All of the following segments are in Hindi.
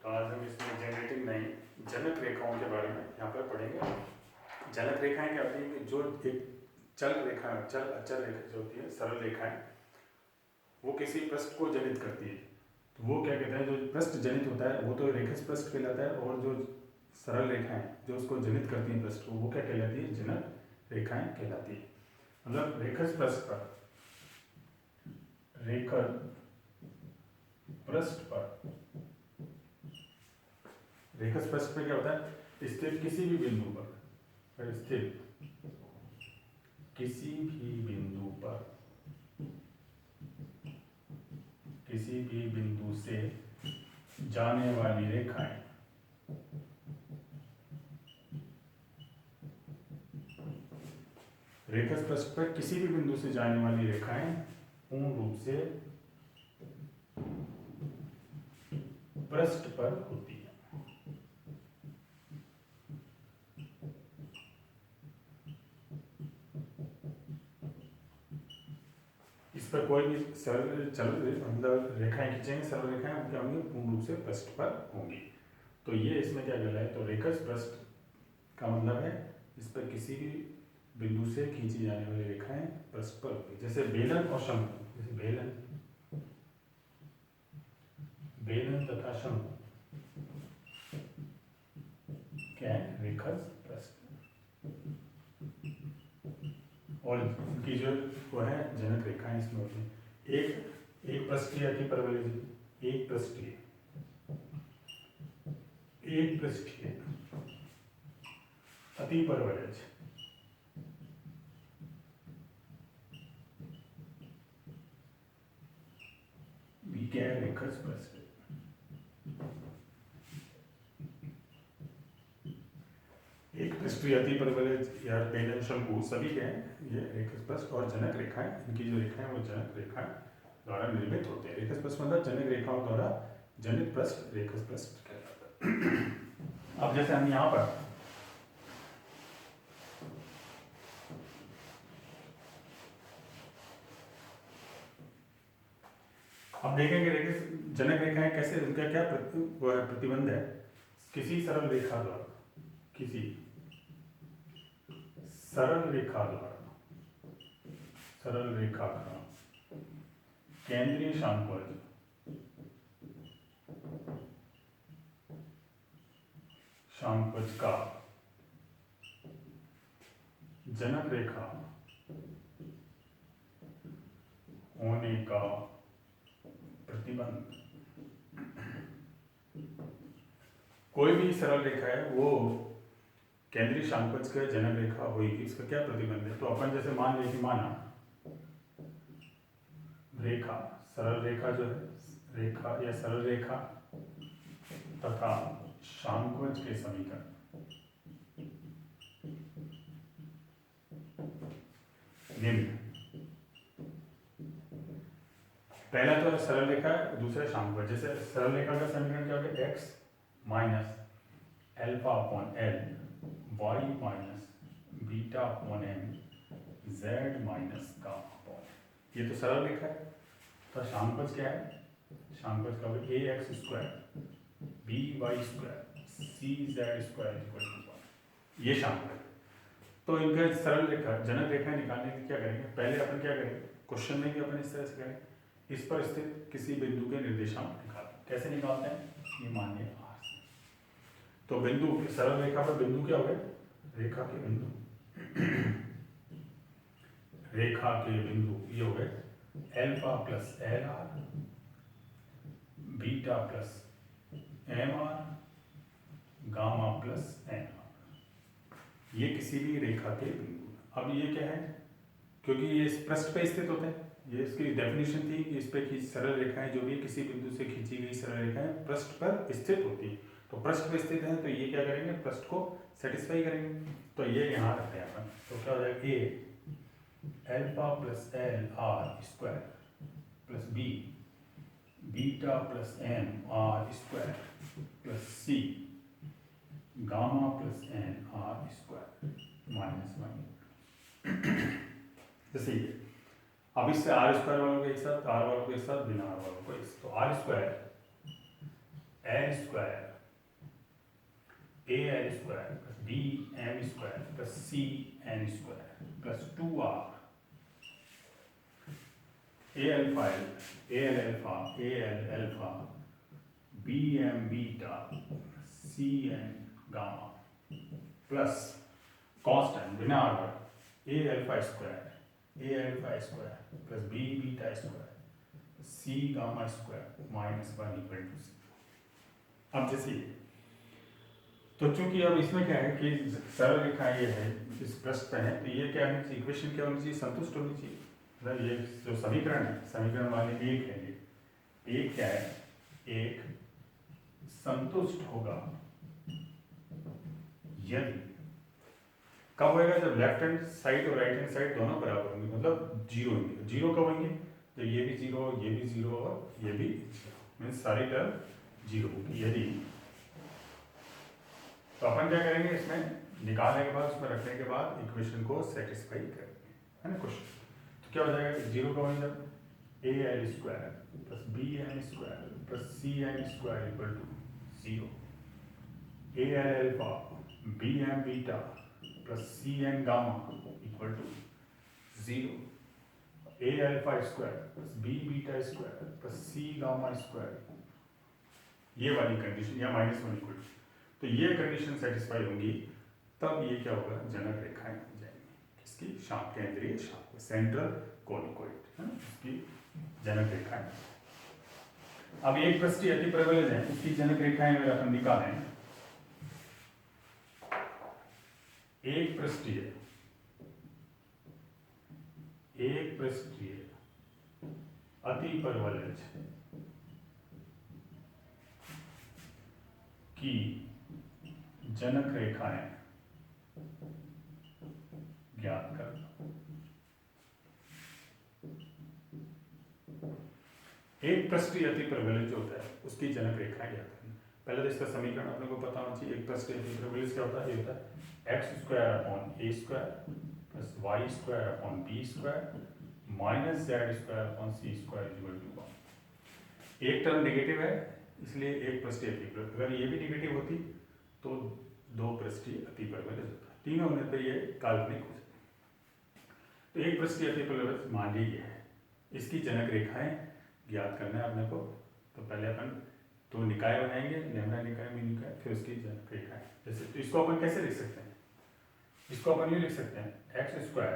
तो आज हम इसमें जनरेटिंग नहीं जनक रेखाओं के बारे में यहाँ पर पढ़ेंगे। जनक रेखाएं क्या होती हैं कि जो एक चल रेखा चल अचल रेखा जो होती है सरल रेखाएं वो किसी पृष्ठ को जनित करती है। तो वो क्या कहते हैं, जो पृष्ठ जनित होता है वो तो रेखस पृष्ठ कहलाता है, और जो सरल रेखाएं जो उसको जनित करती हैं पृष्ठ को वो क्या कहलाती है, जनक रेखाएं कहलाती है। मतलब रेखस पृष्ठ पर रेखस पृष्ठ पे क्या होता है, स्थित किसी भी बिंदु पर किसी भी बिंदु से जाने वाली रेखाएं रेखस पृष्ठ पर किसी भी बिंदु से जाने वाली रेखाएं पूर्ण रूप से पृष्ठ पर होती है। इस पर कोई भी सरल चल मतलब रेखाएं खींचेंगे, सरल रेखाएं क्या होंगी, पूर्ण रूप से पृष्ठ पर होंगी। तो ये इसमें क्या कहलाए, तो रेखस पृष्ठ का मतलब है इस पर किसी भी बिंदु से खींची जाने वाली रेखाएं पृष्ठ पर होंगी। जैसे बेलन और शंकु, जैसे बेलन तथा शंकु क्या है, रेखस पृष्ठ, और इनकी जो वो है जनक रेखाएं इसमें होती हैं। एक पृष्ठीय अति परवलय, एक पृष्ठीय अति परवलय भी क्या है, रेखस पृष्ठ। एक पृष्ठीय अति परवलय या बेलन शंकु सभी क्या है, ये रेखस पृष्ठ और जनक रेखाएं, इनकी जो रेखाएं वो जनक रेखाएं द्वारा निर्मित होते हैं। रेखस पृष्ठ मतलब जनक रेखाओं द्वारा जनित पृष्ठ रेखस पृष्ठ कहलाता है। अब जैसे हम यहाँ पर अब देखेंगे रेखस जनक रेखाएं कैसे, उनका क्या प्रतिबंध है। किसी सरल रेखा द्वारा सरल रेखा का केंद्रीय शांकवज का जनक रेखा होने का प्रतिबंध। कोई भी सरल रेखा है वो केंद्रीय शांकवज का जनक रेखा होगी, इसका क्या प्रतिबंध है। तो अपन जैसे मान लें कि माना रेखा सरल रेखा जो है, रेखा या सरल रेखा तथा शांकवज के समीकरण निम्न। पहला तो सरल रेखा, दूसरा शांकवज। जैसे सरल रेखा का समीकरण क्या होगा, x minus alpha upon L Y minus beta upon M Z minus gamma upon, ये तो सरल रेखा है। तो शांकवज क्या है, शांकवज का a x square b y square c z square equal to 1, ये शांकवज। तो इनका सरल रेखा जनक रेखा निकालने के क्या करेंगे, पहले अपन क्या करेंगे, क्वेश्चन में भी अपन इस तरह से करेंगे, इस पर स्थित किसी बिंदु के निर्देशांक निकालते। कैसे निकालते हैं, ये मान लिया आर से। तो बिंदु सरल रेखा पर बिंदु क्या हो गए, रेखा के बिंदु ये हो गए alpha plus L R beta plus M R gamma plus N R, ये किसी भी रेखा के बिंदु। अब ये क्या है, क्योंकि ये इस पृष्ठ पे स्थित होते हैं, ये इसकी डेफिनेशन थी कि इस पे सरल रेखाएं जो भी किसी बिंदु से खींची गई सरल रेखाएं पृष्ठ पर स्थित होती है। तो पृष्ठ पर स्थित है तो ये क्या करेंगे, पृष्ठ को सेटिस्फाई करेंगे। तो ये यहाँ रखते हैं अपन, तो क्या हो जाएगा, a alpha plus L r square plus B beta plus M r square plus C gamma plus N r square minus 1। जैसे ये अब इससे आर स्क्वायर वालों के एक साथ, आर वालों के साथ, बिना आर वालों को इस, तो r square l square a L square plus b m square plus C N square plus 2r a alpha a L alpha B M beta c N gamma plus constant बिना order a alpha square plus B beta square c gamma square minus 1 equal to 0। अब जैसे तो चूंकि अब इसमें क्या है कि सरल रेखा ये है इस पृष्ठ पे है, तो ये क्या होनी चाहिए, इक्वेशन क्या होनी चाहिए, संतुष्ट होनी चाहिए। मतलब ये जो समीकरण है, समीकरण वाले एक है, ये एक क्या है, एक संतुष्ट होगा यदि कब होएगा, जब लेफ्ट हैंड साइड और राइट हैंड साइड दोनों बराबर होंगे, मतलब जीरो होंगे। जीरो कब होंगे, तो ये भी जीरो, ये भी जीरो और ये भी जीरो, मीन्स सारी टर्म जीरो होगी। यदि तो अपन क्या करेंगे, इसमें निकालने के बाद, उसमें रखने के बाद इक्वेशन को सेटिस्फाई करेंगे, है ना क्वेश्चन। तो क्या हो जाएगा, जीरो का होगा जब A L square plus B N square plus C N square equal to zero, A L alpha B M beta plus C N gamma equal to zero, A alpha square plus B beta square plus C gamma square, ये वाली कंडीशन या -1 इक्वल टू, तो ये कंडीशन सेटिस्फाई होंगी, तब ये क्या होगा, जनक रेखाएं बन जाएंगी। किसकी, शाप केंद्रीय शाप, सेंट्रल कोनिकोइड, है ना, इसकी जनक रेखाएं। अब एक पृष्ठीय अति प्रबल है, उसकी जनक रेखाएं अगर अपन निकालें, एक पृष्ठीय अति परवलज की जनक रेखाएं ज्ञात करना। एक पृष्ठीय अति परवलज जो होता है उसकी जनक रेखाएं ज्ञात करना। पहले तो इसका समीकरण अपने को पता होना चाहिए। एक पृष्ठीय अति परवलज क्या होता है, ये होता है X square upon A square plus Y square upon B square minus Z square upon C square equal to 1। एक टर्म नेगेटिव है, इसलिए एक पृष्ठीय अति परवलज, अगर ये भी नेगेटिव होती तो दो पृष्ठीय अति परवलज होता है, तीनों होने पर ये काल्पनिक हो जाता। तो एक पृष्ठीय अति परवलज मान लीजिए है, इसकी जनक रेखाएं ज्ञात करना है अपने को। तो पहले अपन तो निकाय बनाएंगे, लैम्डा निकाय में निकाय, फिर उसकी जनक रेखाएं। जैसे तो इसको अपन कैसे लिख सकते हैं, इसको अपन ये लिख सकते हैं एक्स स्क्वायर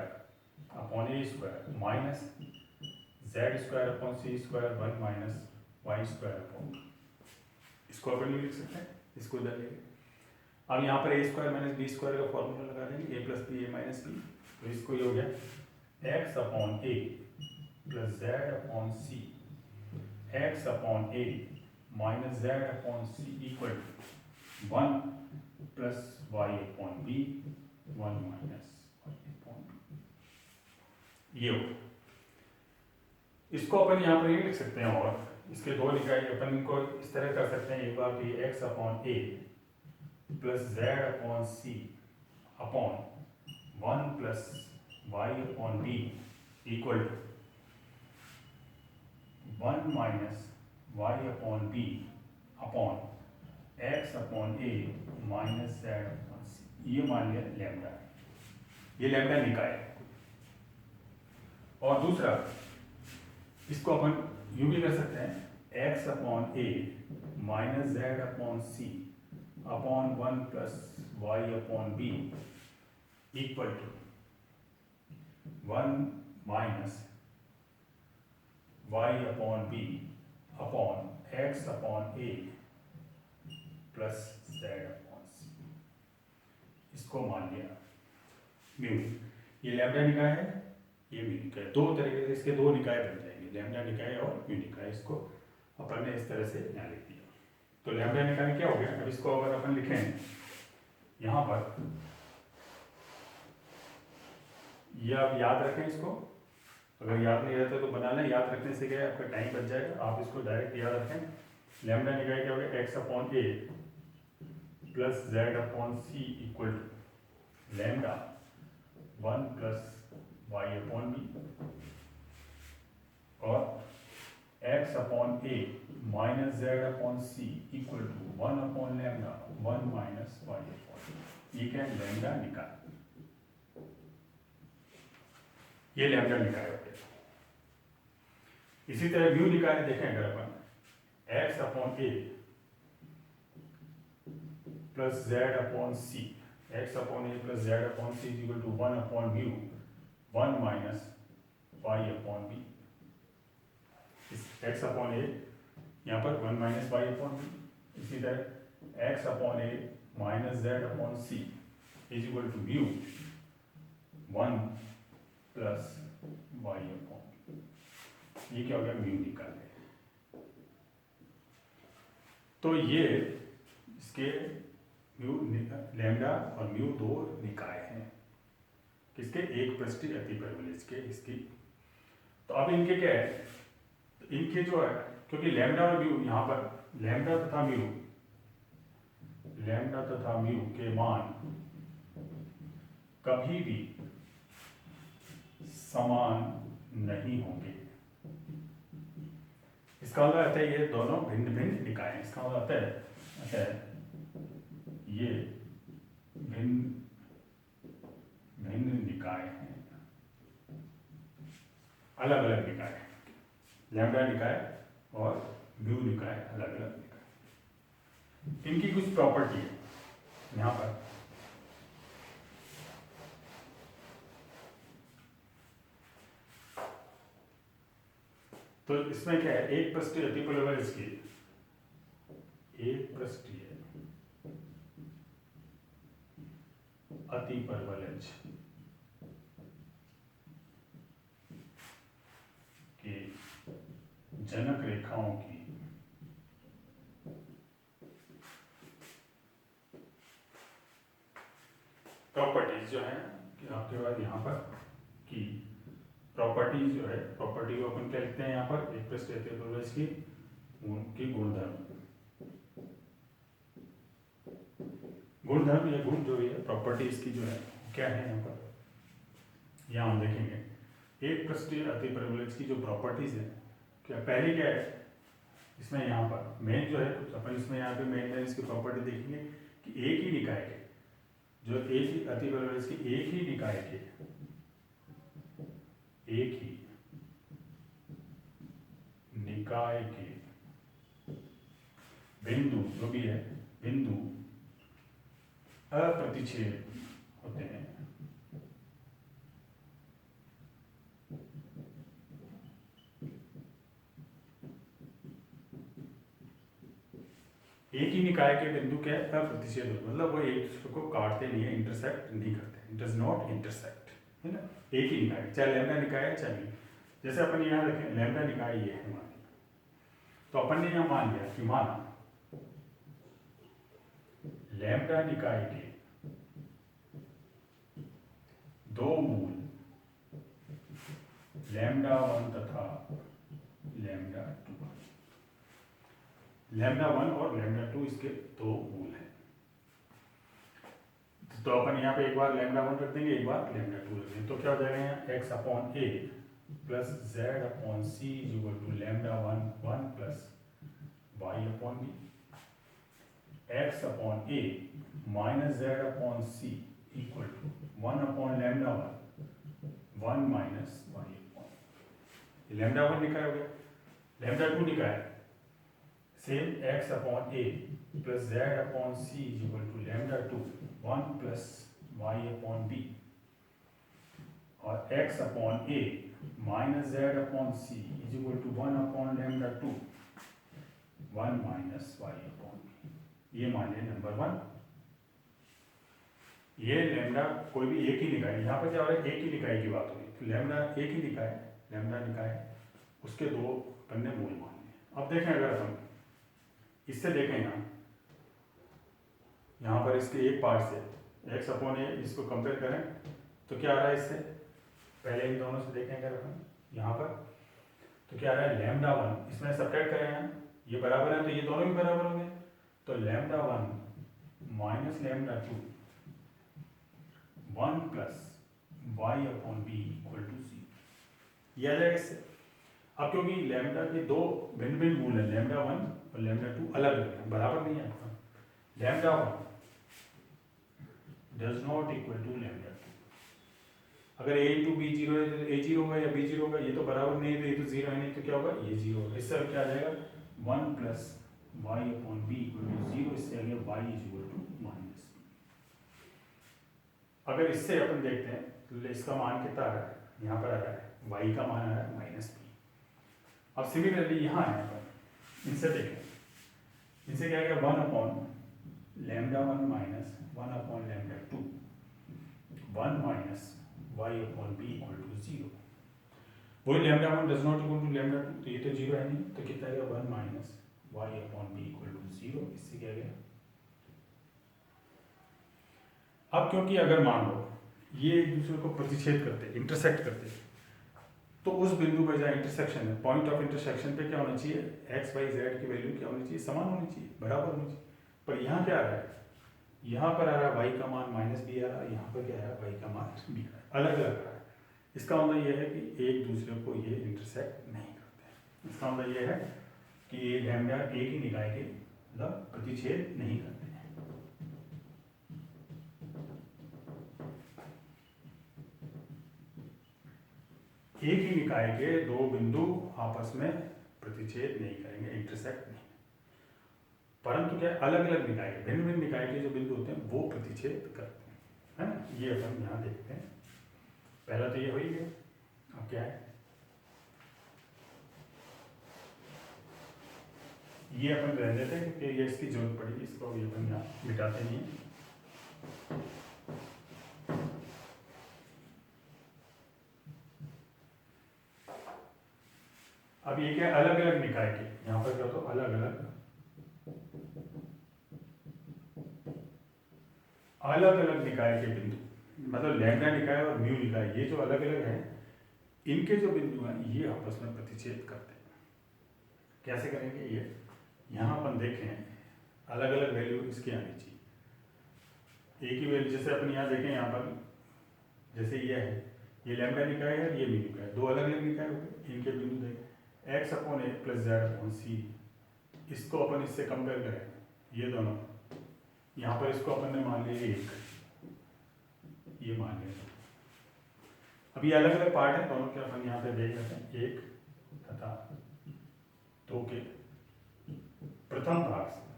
अपॉन ए square minus Z square upon सी square 1 minus y square upon, इसको अपन ये लिख सकते हैं। इसको इधर लेंगे, अब यहाँ पर A square minus B square का फॉर्मूला लगा देंगे, A plus B A minus B, तो इसको ये हो गया x upon A plus Z upon C, x upon A minus Z upon C equal to 1 plus Y upon B 1 minus Y upon B. ये हो, इसको अपन यहाँ पर ये लिख सकते हैं, और इसके दो निकाय अपन इनको इस तरह कर सकते हैं। एक बार कि x upon A plus Z upon c upon 1 plus Y upon B equal to 1 minus Y upon b upon x upon A minus Z upon c. ये मान लिया लैम्डा, ये लैम्डा निकाय है। और दूसरा, इसको अपन यूं भी कर सकते हैं, x upon A minus Z upon c upon 1 plus Y upon B equal to 1 minus Y upon b upon x upon A plus Z upon c. इसको मान लिया म्यू। ये लैम्डा निकाय है, ये म्यू निकाय, दो तरीके से इसके दो निकाय बन जाएंगे, लैम्डा निकाय और म्यू निकाय। इसको अपन ने इस तरह से यहाँ लिख दिया। तो लैम्डा निकाय क्या हो गया, अब इसको अगर अपन लिखें यहाँ पर, ये आप याद रखें इसको, अगर याद नहीं रहता तो बना लें, याद रखने से क्या है आपका टाइम बच जाएगा। आप इसको डायरेक्ट याद रखें। लैम्डा निकाय क्या हो गया, x upon A plus Z upon C equal to lambda 1 plus Y upon B, और x upon A minus Z upon C equal to 1 upon lambda 1 minus Y upon, ये क्या है, लैम्डा निकाल, ये लैम्डा निकाल हो गया। इसी तरह म्यू निकाले, देखें अगर अपन x upon A plus Z upon C, x upon A plus Z upon C is equal to 1 upon mu 1 minus Y upon B. X upon a यहाँ पर 1 माइनस वाई अपॉन बी, इसी तरह x upon A minus Z upon C is equal to mu 1 plus Y upon B. ये क्या हो गया, म्यू निकाले। तो ये इसके म्यू लैम्डा और म्यू दो निकाय हैं, किसके, एक पृष्ठीय अतिपरवलिज के, इसकी। तो अब इनके क्या है, तो इनके जो है, क्योंकि लैम्डा और म्यू यहाँ पर लैम्डा तथा म्यू के मान कभी भी समान नहीं होंगे। इसका मतलब आता है ये दोनों भिन्न भिन्न निकाय हैं। इसका मतलब आता है ये भिन्न भिन्न निकाय हैं, अलग अलग निकाय, लैम्डा निकाय और म्यू निकाय अलग अलग निकाय। इनकी कुछ प्रॉपर्टी है यहाँ पर, तो इसमें क्या है, एक पृष्ठीय अतिपरवलिज की, एक पृष्ठीय अतिपरवलिज के जनक रेखाओं की प्रॉपर्टीज जो है आपके पास यहाँ पर की प्रॉपर्टीज जो है, प्रॉपर्टी को अपन क्या लिखते हैं यहाँ पर, एक पृष्ठीय अतिपरवलिज की उनकी गुणधर्म, गुणधर्म या गुण जो है, प्रॉपर्टी इसकी जो है क्या है यहाँ पर, यहाँ हम देखेंगे एक पृष्ठीय अतिपरवलिज की जो प्रॉपर्टीज है, क्या पहले क्या है इसमें, यहाँ पर मेन जो है कुछ अपन इसमें यहाँ पे मेन इसकी प्रॉपर्टी देखेंगे कि एक ही निकाय के, जो एक ही अतिपरवलिज की एक ही निकाय के, एक ही निकाय के बिंदु जो भी है, बिंदु अप्रतिच्छेद होते हैं। एक ही निकाय के बिंदु क्या है, अप्रतिच्छेद होते, मतलब वो एक दूसरे को काटते नहीं है, इंटरसेक्ट नहीं करते, इट डज नॉट इंटरसेक्ट, है ना। एक ही निकाय, चाहे लैम्डा निकाय है चाहे, जैसे अपन यहाँ देखें लैम्डा निकाय ये है मान, तो अपन ने यहाँ मान लिया कि माना लैम्डा निकाय के दो मूल लैम्डा 1 तथा लैम्डा 2, लैम्डा 1 और लैम्डा 2 इसके दो मूल हैं। तो अपन यहाँ पे एक बार लैम्डा 1 रख देंगे, एक बार लैम्डा 2 रख देंगे, तो क्या हो जाएगा यहाँ X upon A plus Z upon C is equal to lambda 1 plus Y upon B, x upon A minus Z upon C equal to 1 upon lambda 1 minus Y upon, lambda 1 निकाय हो गया, लैम्डा 2 निकाय same X upon A plus Z upon C is equal to lambda 2 1 plus Y upon B, और x upon A minus Z upon C is equal to 1 upon lambda 2 1 minus Y upon B. ये मान लिया नंबर 1। ये लैम्डा कोई भी एक ही निकाय, यहाँ पर क्या हो रहा है, एक ही निकाय की बात हो रही है, तो लैम्डा एक ही निकाय, लैम्डा निकाय उसके दो पन्ने मूल मान लिए। अब देखें अगर हम इससे देखें यहाँ पर इसके एक पार्ट से एक्स अपॉन ए इसको कंपेयर करें तो क्या आ रहा है इससे, पहले इन दोनों से देखें अगर हम यहाँ पर, तो क्या आ रहा है लैम्डा 1, इसमें सब्ट्रैक्ट करें यहाँ, ये बराबर है तो ये दोनों भी बराबर होंगे, तो lambda 1 minus lambda 2 1 plus Y upon B equal to c, ये आ जाएगा इससे। अब क्योंकि लैम्डा के दो भिन्न भिन्न मूल हैं, लैम्डा 1 और लैम्डा 2 अलग अलग हैं, बराबर नहीं है। Lambda 1 does not equal to lambda 2। अगर a इंटू बी जीरो है तो a जीरो होगा या b जीरो होगा, ये तो बराबर नहीं है तो ये तो जीरो है नहीं तो क्या होगा, ये जीरो होगा। इससे क्या आ जाएगा 1 plus Y upon B equal to zero, इससे आ गया y is equal to minus B. अगर इससे अपन देखते हैं तो इसका मान कितना आ रहा है, यहाँ पर आ रहा है y का मान आ रहा है माइनस बी। अब सिमिलरली यहाँ है पर इनसे देखें, इनसे क्या गया 1 upon lambda 1 minus 1 upon lambda 2 1 minus y upon B equal to zero. वही lambda 1 does not equal to lambda 2, तो ये तो जीरो है नहीं, तो कितना गया 1 minus y upon B equal to zero. इससे क्या गया, अब क्योंकि अगर मान लो ये एक दूसरे को प्रतिच्छेद करते, इंटरसेक्ट करते, तो उस बिंदु पर जहाँ इंटरसेक्शन है, पॉइंट ऑफ इंटरसेक्शन पे क्या होना चाहिए, एक्स वाई जेड की वैल्यू क्या होनी चाहिए, समान होनी चाहिए, बराबर होनी चाहिए। पर यहाँ क्या आ रहा है, यहाँ पर आ रहा है वाई का मान माइनस बी आ रहा है, यहाँ पर क्या है वाई का मान बी आ रहा है, अलग अलग आ रहा है। इसका मतलब यह है कि एक दूसरे को ये इंटरसेक्ट नहीं करते। इसका मतलब यह है कि ये लैम्डा एक ही निकाय के मतलब प्रतिच्छेद नहीं करते हैं। एक ही निकाय के दो बिंदु आपस में प्रतिच्छेद नहीं करेंगे, इंटरसेक्ट नहीं। परंतु क्या अलग अलग निकाय के, भिन्न भिन्न निकाय के जो बिंदु होते हैं वो प्रतिच्छेद करते हैं, है ना। ये अपन यहाँ देखते हैं, पहला तो ये हो ही गया। अब क्या है, ये अपन रह देते हैं क्योंकि ये इसकी जरूरत पड़ेगी, इसको अभी अपन यहाँ मिटाते नहीं हैं। अब ये क्या अलग अलग निकाय के, यहाँ पर क्या होता है अलग अलग निकाय के बिंदु, मतलब लैम्डा निकाय और म्यू निकाय, ये जो अलग अलग हैं, इनके जो बिंदु हैं ये आपस में प्रतिच्छेद करते हैं। कैसे करेंगे ये, यहाँ अपन देखें अलग अलग वैल्यू इसकी आनी चाहिए, एक ही वैल्यू। जैसे अपन यहाँ देखें, यहाँ पर जैसे ये है, ये लैम्डा निकाय है, ये म्यू निकाय, दो अलग अलग निकाय हो गए, इनके बिंदु देखें एक्स अपॉन ए प्लस जेड अपॉन सी। इसको अपन इससे कंपेयर करें, ये दोनों, यहाँ पर इसको अपन ने मान लिया एक, ये मान लिया। अब ये अलग अलग पार्ट है दोनों के, अपन यहाँ पे देख लेते हैं, एक तथा दो के प्रथम भाग से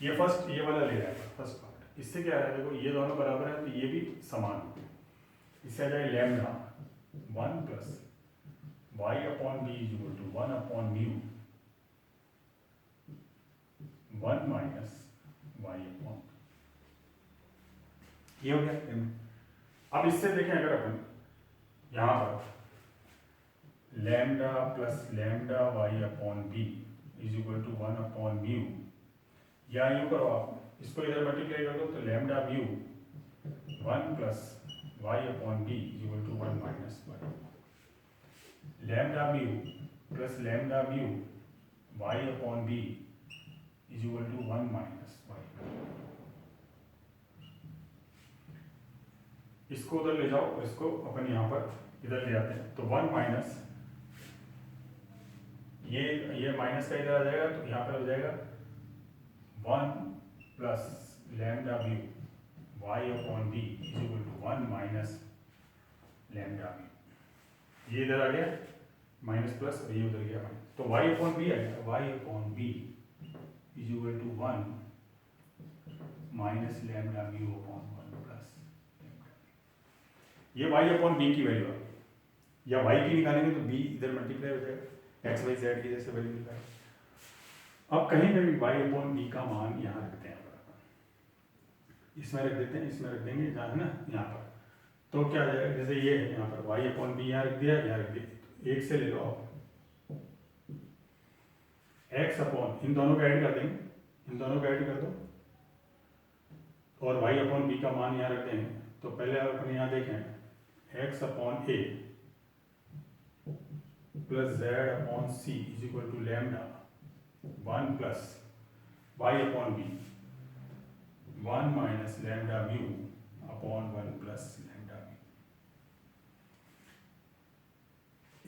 ये फर्स्ट, ये वाला ले रहा है फर्स्ट पार्ट। इससे क्या है, देखो ये दोनों बराबर है तो ये भी समान, इससे आ जाए lambda 1 plus y upon B is equal to 1 upon mu 1 minus y upon, ये हो गया। अब इससे देखें, अगर अपन यहाँ पर lambda plus lambda y upon B is equal to 1 upon mu, या यूँ करो आप, इसको इधर मल्टीप्लाई कर दो तो lambda mu 1 plus y upon B is equal to 1 minus y, lambda mu plus lambda mu y upon B is equal to 1 minus y। इसको उधर ले जाओ, इसको अपन यहाँ पर इधर ले आते हैं, तो 1 माइनस ये माइनस का इधर आ जाएगा, तो यहाँ पर हो जाएगा 1 plus lambda mu y upon B is equal to 1 minus lambda mu. ये इधर आ गया माइनस प्लस, और ये उधर गया माइनस, तो y अपॉन बी आ गया, y upon B is equal to 1 minus lambda mu upon 1 plus lambda. ये y अपॉन बी की वैल्यू है, या y की निकालेंगे तो b इधर मल्टीप्लाई हो जाएगा, एक्स वाई जेड की जैसे वैल्यू निकालेंगे। अब कहीं पे भी y अपॉन बी का मान यहाँ रखते हैं, इसमें रख देते हैं, इसमें रख देंगे जहाँ है ना, यहाँ पर, तो क्या आ जाएगा, जैसे ये है यहाँ पर y अपॉन बी यहाँ रख दिया, यहाँ रख दिया, एक से ले लो आप x अपॉन, इन दोनों को ऐड कर देंगे, इन दोनों को ऐड कर दो, और y अपॉन बी का मान यहाँ रख देंगे। तो पहले अपन यहाँ देखें x upon A plus Z upon C is equal to lambda 1 plus y upon B 1 minus lambda mu upon 1 plus lambda mu.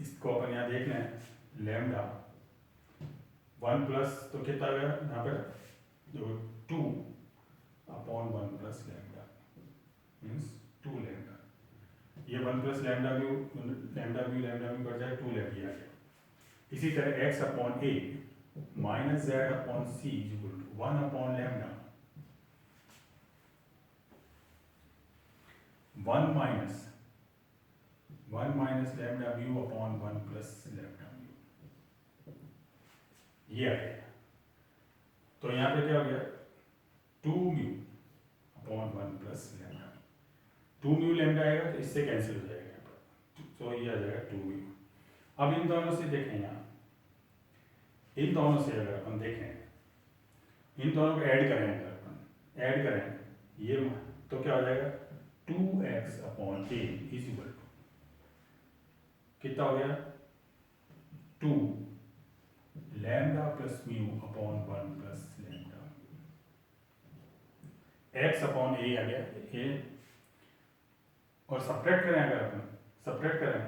इसको अपन यहाँ देख लें, लैम्डा 1 प्लस तो कितना आ गया यहाँ पे, जो 2 upon 1 plus lambda means 2 lambda. ये 1 प्लस लैम्डा भी बढ़ जाए 2 लैम्डा आ गया। इसी तरह x upon A minus Z upon C is equal to 1 upon lambda 1 minus lambda mu upon 1 plus lambda mu, ये आ गया। तो यहाँ पे क्या हो गया 2 mu upon 1 plus lambda, 2 mu lambda आएगा तो इससे कैंसिल हो जाएगा यहाँ पर, तो ये आ जाएगा 2 म्यू। अब इन दोनों से देखें, यहाँ इन दोनों से अगर अपन देखें, इन दोनों को ऐड करें, अगर अपन ऐड करें ये तो क्या हो जाएगा 2x upon a is equal to कितना हो गया 2 lambda plus mu upon 1 plus lambda, x upon a आ गया ए, और सब्ट्रैक्ट करें, अगर अपन सब्ट्रैक्ट करें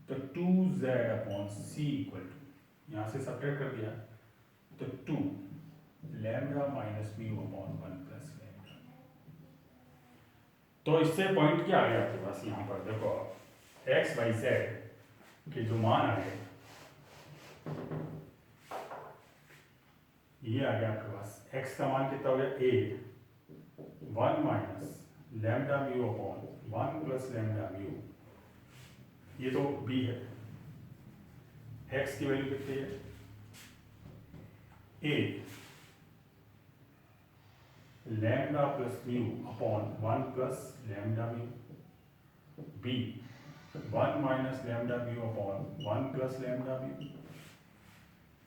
तो 2z upon C equal to, यहाँ से सब्ट्रैक्ट कर दिया तो 2 lambda minus mu upon 1 plus lambda. तो इससे पॉइंट क्या आ गया आपके पास, यहाँ पर देखो x बाई जेड के जो मान आ गए, ये आ गया आपके पास, x का मान कितना हो गया a 1 minus lambda mu upon 1 plus lambda mu, ये तो b है, x की वैल्यू कितनी है a lambda plus mu upon 1 plus lambda mu, b 1 minus lambda mu upon 1 plus lambda mu,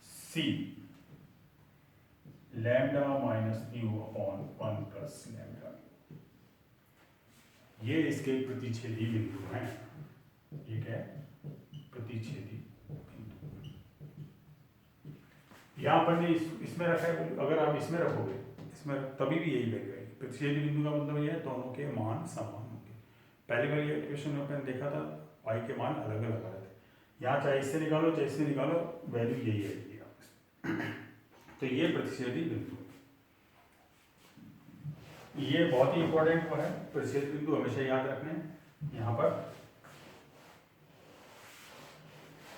c lambda minus mu upon 1 plus lambda. ये इसके प्रतिच्छेदी बिंदु हैं, ये क्या है प्रतिच्छेदी बिंदु। यहाँ पर इसमें रखा है, अगर आप इसमें रखोगे, इसमें तभी भी यही वैल्यू आएगी। प्रतिच्छेदी बिंदु का मतलब ये है दोनों के मान समान होंगे। पहले बार ये इक्वेशन में अपन देखा था y के मान अलग अलग आ रहे थे, यहाँ चाहे इससे निकालो चाहे इससे निकालो वैल्यू यही आएगी। तो ये प्रतिच्छेदी बिंदु, ये बहुत ही इंपॉर्टेंट है, प्रतिच्छेदी बिंदु हमेशा याद रखने यहाँ पर,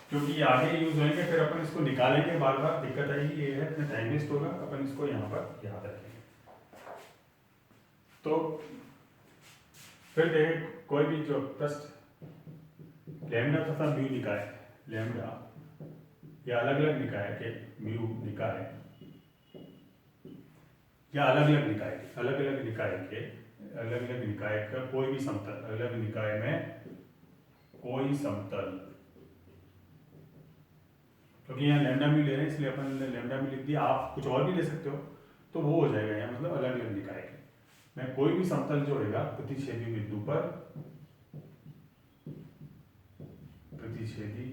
क्योंकि ये आगे यूज होंगे, फिर अपन इसको निकालेंगे बार बार, दिक्कत आएगी, ये है इतना टाइम वेस्ट होगा, अपन इसको यहाँ पर याद रखेंगे। तो फिर देखें कोई भी जो प्रश्न लैम्डा तथा म्यू निकाय, लैम्डा या अलग अलग निकाय के म्यू निकाय या अलग अलग निकाय का कोई भी समतल, अलग निकाय में कोई समतल, क्योंकि यहाँ लैम्डा म्यू ले रहे हैं इसलिए अपन ने लैम्डा म्यू लिख दिया, आप कुछ और भी ले सकते हो तो वो हो जाएगा यहाँ, मतलब अलग अलग निकाय के में कोई भी समतल जो रहेगा प्रतिच्छेदी बिंदु पर, प्रतिच्छेदी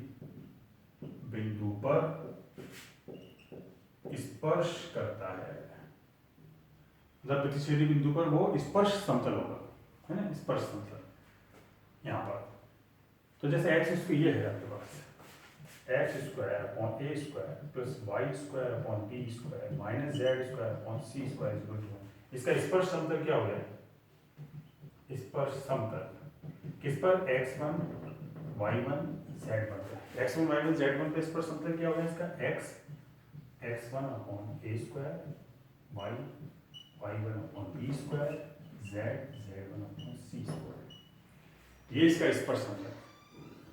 बिंदु पर स्पर्श करता है, मतलब प्रतिच्छेदी बिंदु पर वो स्पर्श समतल होगा, है ना, स्पर्श समतल यहाँ पर। तो जैसे x स्क्वायर ये है आपके पास, x square upon A square plus Y square upon B square minus Z square upon C square equal to, इसका स्पर्श समतल क्या हो गया, स्पर्श समतल किस पर, x1 y1 z1 पर, x1 y1 z1 पे स्पर्श समतल क्या हो गया इसका, x1 अपॉन ए square y y1 upon B square z z1 upon सी स्क्वायर, ये इसका स्पर्श समतल।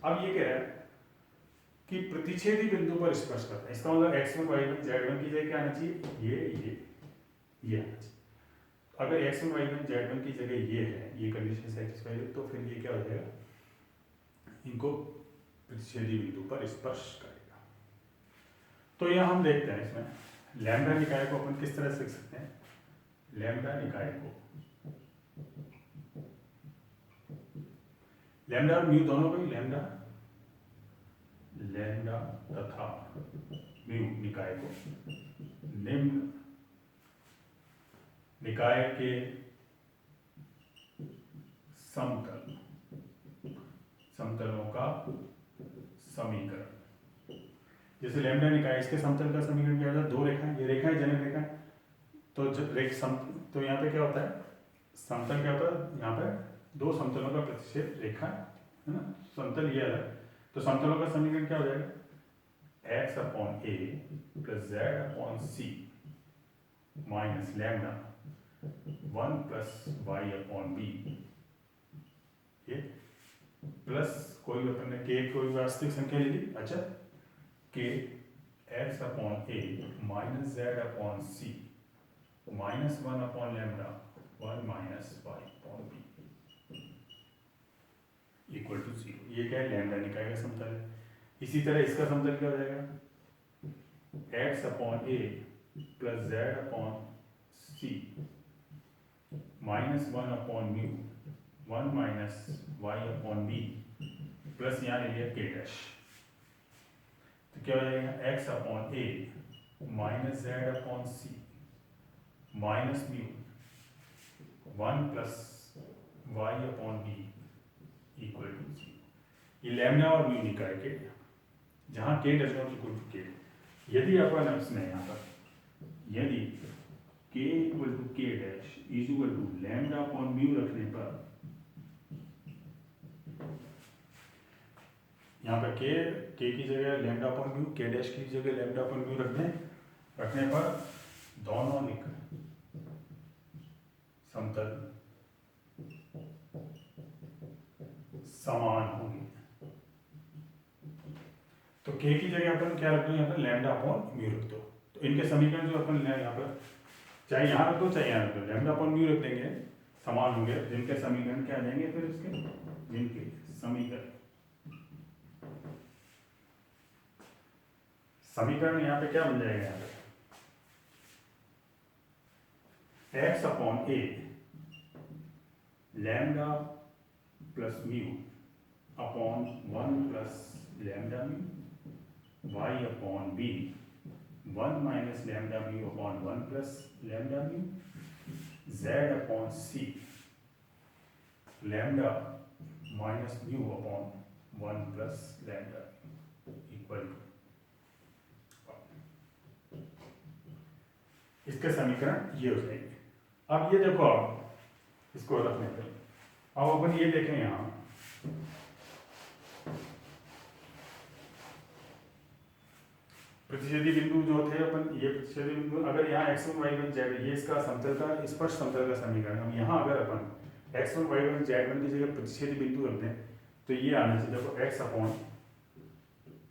अब ये कह रहा है कि प्रतिच्छेदी बिंदु पर स्पर्श करता है, इसका मतलब x1 y1 z1 की जगह क्या आना चाहिए, ये आना चाहिए। अगर x1 y1 z1 की जगह ये है, ये कंडीशन सेटिस्फाई है, तो फिर ये क्या हो जाएगा, इनको प्रतिच्छेदी बिंदु पर स्पर्श करेगा। तो यह हम देखते हैं इसमें लैम्डा निकाय को अपन किस तरह से लिख सकते हैं, लैम्डा निकाय को, लैम्डा और म्यू दोनों को, लैम्डा तथा म्यू निकाय को निम्न निकाय के समतलों का समीकरण। जैसे लैम्डा निकाय, इसके समतल का समीकरण क्या होता है? दो रेखाएं, ये रेखा है जनक रेखा, तो तो यहाँ पे क्या होता है? समतल क्या होता है? यहाँ पे दो समतलों का प्रतिच्छेद रेखा है ना, समतल ये अलग, तो समतलों का समीकरण क्या हो जाएगा? x अपॉन ए plus Z upon c minus lambda 1 plus Y upon B, ये प्लस कोई अपन ने के कोई वास्तविक संख्या ले ली, अच्छा, के x upon A minus Z upon c minus 1 upon lambda 1 minus Y upon B equal to 0। ये क्या है? लैम्डा निकाय का समतल है। इसी तरह इसका समतल क्या हो जाएगा? एक्स अपॉन ए plus Z upon c minus 1 upon mu 1 minus Y upon b plus यहाँ ले लिया के डैश, तो क्या हो जाएगा? X upon A minus Z upon c minus mu 1 plus Y upon B equal to 0। ये लैम्डा और म्यू निकाय के, जहाँ के डज नॉट इक्वल टू के, यदि अपन इसमें यहाँ पर यदि k equal to k dash is equal to lambda upon mu रखने पर, यहाँ पर के की जगह lambda upon mu, k dash की जगह लैम्डा अपॉन म्यू रखने पर दोनों समतल समान होंगे। तो के की जगह अपन क्या रख दो? यहाँ पर लैम्डा अपॉन म्यू रख दो। तो इनके समीकरण जो अपन यहाँ पर चाहे यहाँ रख दो चाहे यहाँ रख दो, लैम्डा अपॉन म्यू रख देंगे, समान होंगे, जिनके समीकरण क्या आ जाएंगे फिर इसके, जिनके समीकरण यहाँ पे क्या बन जाएगा? यहाँ पे x upon a lambda plus mu upon 1 plus lambda mu y upon B 1 minus lambda mu upon 1 plus lambda mu z upon c lambda minus mu upon 1 plus lambda equal to, इसके समीकरण ये हो जाएंगे। अब ये देखो, आप इसको रखने पर अब अपन ये देखें यहाँ प्रतिच्छेदी बिंदु जो थे अपन, ये प्रतिच्छेदी बिंदु अगर यहाँ x1 y1 z, ये इसका समतल का स्पर्श समतल का समीकरण, हम यहाँ अगर अपन x1 y1 z1 की जगह प्रतिच्छेदी बिंदु रख दें तो ये आना चाहिए। देखो x अपॉन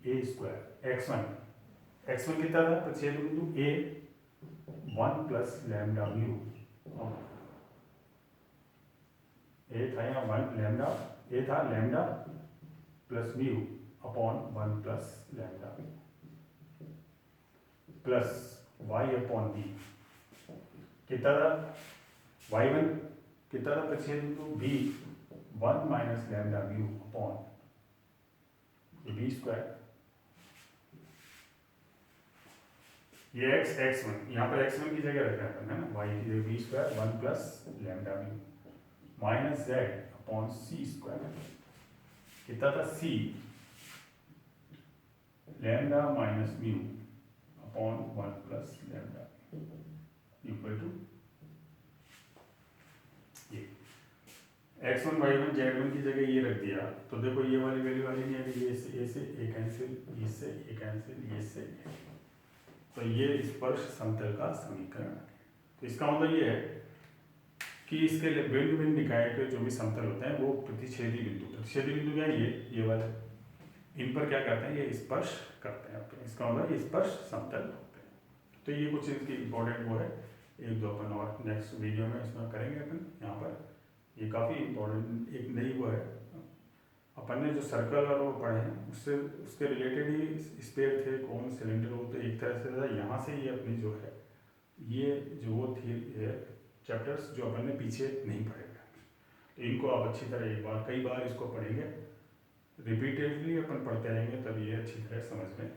ए स्क्वायर x1 कितना था? प्रतिच्छेदी बिंदु a 1 plus lambda mu, a था यहाँ 1 लैम्डा, ए था lambda plus mu upon 1 plus lambda plus Y upon b कितना था? y1 कितना था? प्रतिच्छेद बिंदु b 1 minus lambda mu upon ये बी स्क्वायर, ये x1 यहाँ पर x1 की जगह रखना है ना, y की जगह B square 1 plus lambda mu minus Z upon सी स्क्वायर कितना था? c lambda minus mu upon 1 plus lambda equal to ये x1 y1 z1 की जगह ये रख दिया, तो देखो ये वाली वैल्यू वाली नहीं है, ये से ए कैंसिल, इससे ए कैंसिल, ये से, तो ये स्पर्श समतल का समीकरण। तो इसका मतलब ये है कि इसके बिंदु निकाय के जो भी समतल होते हैं वो प्रतिच्छेदी बिंदु क्या है? ये वाले, इन पर क्या करते हैं? ये स्पर्श करते हैं अपने, इसका मतलब ये स्पर्श समतल होते हैं। तो ये कुछ इसकी इम्पोर्टेंट वो है, एक दो अपन और नेक्स्ट वीडियो में इसमें करेंगे अपन। यहाँ पर ये काफ़ी इम्पोर्टेंट एक नई वो है, अपन ने जो सर्कल और वो पढ़े हैं उससे उसके रिलेटेड ही स्पेयर थे, कौन सिलेंडर हो, तो एक तरह से था यहाँ से ये अपनी जो है ये जो वो थी चैप्टर्स जो अपन ने पीछे नहीं पढ़े हैं, तो इनको आप अच्छी तरह एक बार कई बार इसको पढ़ेंगे, रिपीटेडली अपन पढ़ते रहेंगे, तब ये अच्छी तरह समझ में